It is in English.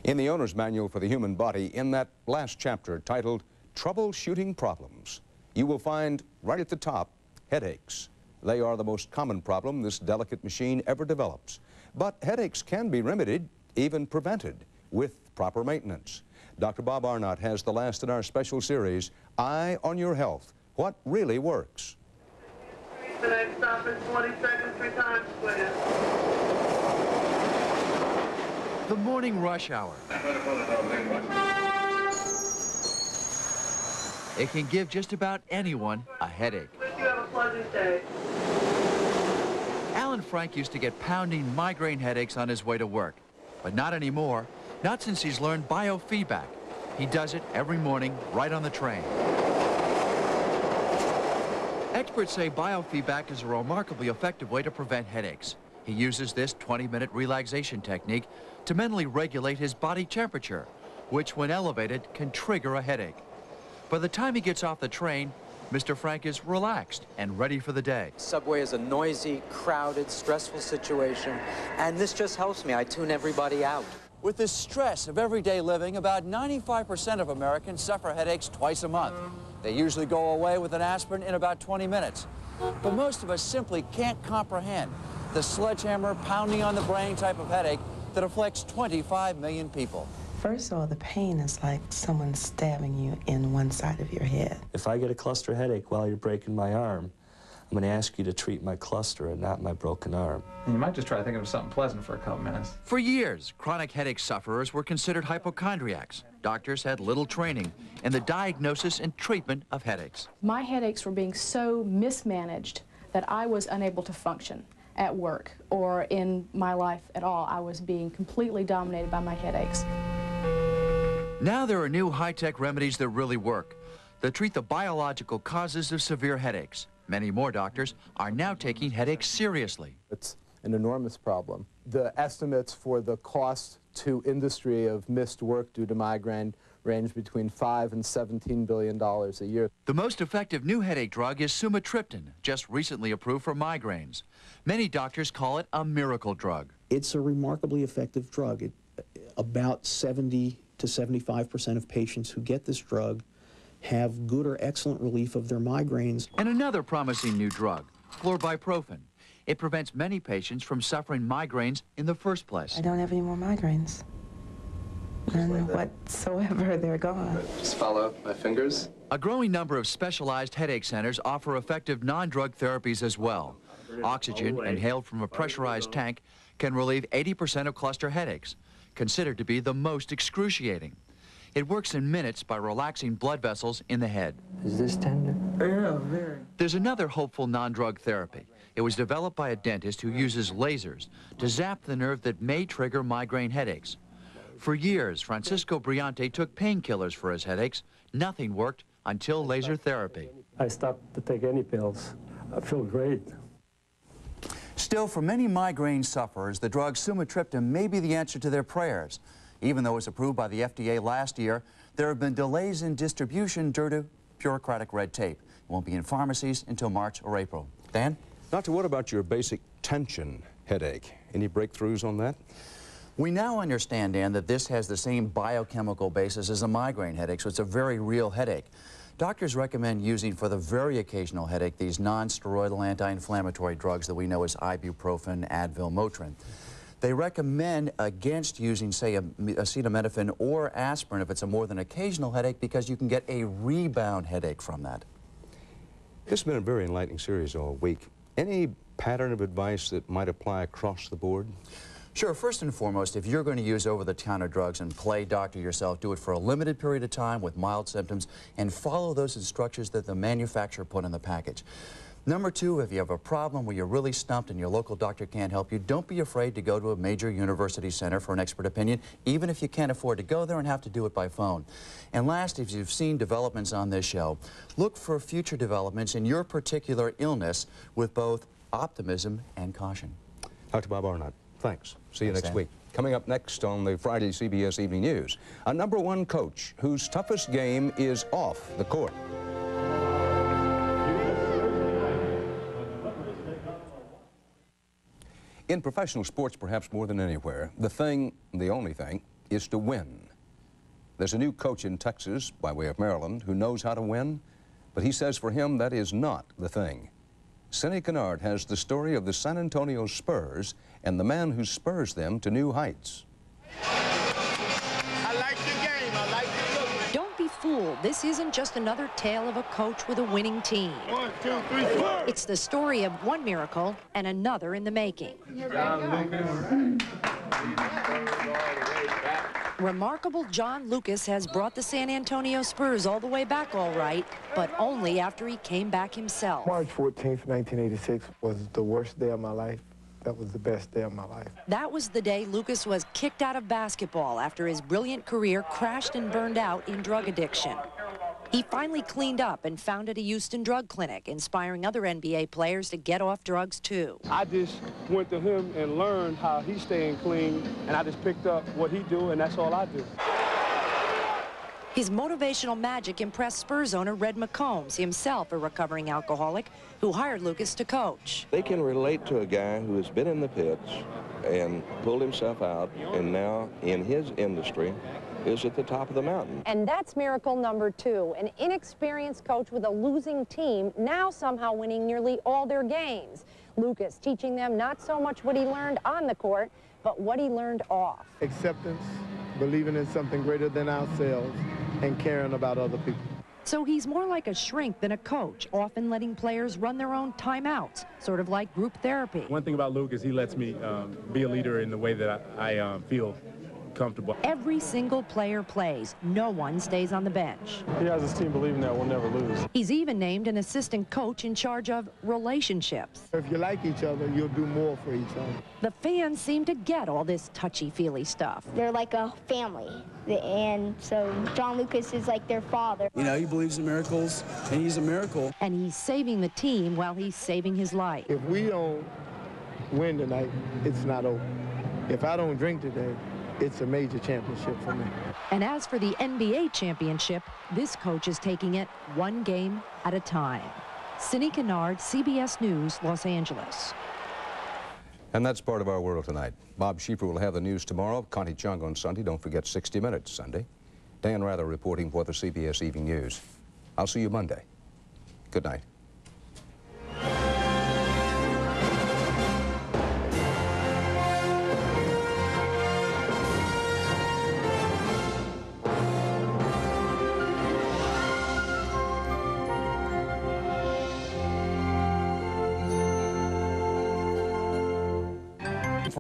In the owner's manual for the human body, in that last chapter titled Troubleshooting Problems, you will find right at the top headaches. They are the most common problem this delicate machine ever develops. But headaches can be remedied, even prevented, with proper maintenance. Dr. Bob Arnott has the last in our special series, Eye on Your Health, What Really Works. The next stop is 40 seconds, 3 times, please. The morning rush hour. It can give just about anyone a headache. Wish you have a pleasant day. Alan Frank used to get pounding migraine headaches on his way to work, but not anymore, not since he's learned biofeedback. He does it every morning right on the train. Experts say biofeedback is a remarkably effective way to prevent headaches. He uses this 20-minute relaxation technique to mentally regulate his body temperature, which when elevated can trigger a headache. By the time he gets off the train, Mr. Frank is relaxed and ready for the day. Subway is a noisy, crowded, stressful situation, and this just helps me. I tune everybody out. With the stress of everyday living, about 95% of Americans suffer headaches twice a month. They usually go away with an aspirin in about 20 minutes. But most of us simply can't comprehend the sledgehammer pounding on the brain type of headache that afflicts 25 million people. First of all, the pain is like someone stabbing you in one side of your head. If I get a cluster headache while you're breaking my arm, I'm going to ask you to treat my cluster and not my broken arm. You might just try to think of something pleasant for a couple minutes. For years, chronic headache sufferers were considered hypochondriacs. Doctors had little training in the diagnosis and treatment of headaches. My headaches were being so mismanaged that I was unable to function at work or in my life at all. I was being completely dominated by my headaches. Now there are new high-tech remedies that really work, that treat the biological causes of severe headaches. Many more doctors are now taking headaches seriously. It's an enormous problem. The estimates for the cost to industry of missed work due to migraine range between $5 and $17 billion a year. The most effective new headache drug is sumatriptan, just recently approved for migraines. Many doctors call it a miracle drug. It's a remarkably effective drug. About 70 to 75% of patients who get this drug have good or excellent relief of their migraines. And another promising new drug, chlorbiprofen. It prevents many patients from suffering migraines in the first place. I don't have any more migraines. None whatsoever, they're gone. Just follow my fingers. A growing number of specialized headache centers offer effective non-drug therapies as well. Oxygen, inhaled from a pressurized tank, can relieve 80% of cluster headaches, considered to be the most excruciating. It works in minutes by relaxing blood vessels in the head. Is this tender? Yeah, very. There's another hopeful non-drug therapy. It was developed by a dentist who uses lasers to zap the nerve that may trigger migraine headaches. For years, Francisco Briante took painkillers for his headaches. Nothing worked until laser therapy. I stopped to take any pills. I feel great. Still, for many migraine sufferers, the drug sumatriptan may be the answer to their prayers. Even though it was approved by the FDA last year, there have been delays in distribution due to bureaucratic red tape. It won't be in pharmacies until March or April. Dan? Doctor, what about your basic tension headache? Any breakthroughs on that? We now understand, Dan, that this has the same biochemical basis as a migraine headache, so it's a very real headache. Doctors recommend using for the very occasional headache these non-steroidal anti-inflammatory drugs that we know as ibuprofen, Advil, Motrin. They recommend against using, say, acetaminophen or aspirin if it's a more than occasional headache because you can get a rebound headache from that. This has been a very enlightening series all week. Any pattern of advice that might apply across the board? Sure. First and foremost, if you're going to use over-the-counter drugs and play doctor yourself, do it for a limited period of time with mild symptoms and follow those instructions that the manufacturer put in the package. Number two, if you have a problem where you're really stumped and your local doctor can't help you, don't be afraid to go to a major university center for an expert opinion, even if you can't afford to go there and have to do it by phone. And last, if you've seen developments on this show, look for future developments in your particular illness with both optimism and caution. Dr. Bob Arnott, thanks. See you next Dan. week. Coming up next on the Friday CBS Evening News, a #1 coach whose toughest game is off the court. In professional sports, perhaps more than anywhere, the only thing, is to win. There's a new coach in Texas, by way of Maryland, who knows how to win, but he says for him that is not the thing. Cindy Kennard has the story of the San Antonio Spurs and the man who spurs them to new heights. I like the game. I like the look. Don't be fooled. This isn't just another tale of a coach with a winning team. 1, 2, 3, 4. It's the story of one miracle and another in the making. Remarkable John Lucas has brought the San Antonio Spurs all the way back all right, but only after he came back himself. March 14th, 1986 was the worst day of my life. That was the best day of my life. That was the day Lucas was kicked out of basketball after his brilliant career crashed and burned out in drug addiction. He finally cleaned up and founded a Houston drug clinic, inspiring other NBA players to get off drugs too. I just went to him and learned how he's staying clean, and I just picked up what he do, and that's all I do. His motivational magic impressed Spurs owner Red McCombs, himself a recovering alcoholic, who hired Lucas to coach. They can relate to a guy who has been in the pits and pulled himself out, and now in his industry is at the top of the mountain. And that's miracle number 2. An inexperienced coach with a losing team, now somehow winning nearly all their games. Lucas teaching them not so much what he learned on the court, but what he learned off. Acceptance, believing in something greater than ourselves, and caring about other people. So he's more like a shrink than a coach, often letting players run their own timeouts, sort of like group therapy. One thing about Luke is he lets me be a leader in the way that I feel comfortable. Every single player plays. No one stays on the bench. He has his team believing that we'll never lose. He's even named an assistant coach in charge of relationships. If you like each other, you'll do more for each other. The fans seem to get all this touchy-feely stuff. They're like a family, and so John Lucas is like their father. You know, he believes in miracles, and he's a miracle. And he's saving the team while he's saving his life. If we don't win tonight, it's not over. If I don't drink today, it's a major championship for me. And as for the NBA championship, this coach is taking it one game at a time. Cindy Kennard, CBS News, Los Angeles. And that's part of our world tonight. Bob Schieffer will have the news tomorrow. Connie Chung on Sunday. Don't forget 60 Minutes Sunday. Dan Rather reporting for the CBS Evening News. I'll see you Monday. Good night.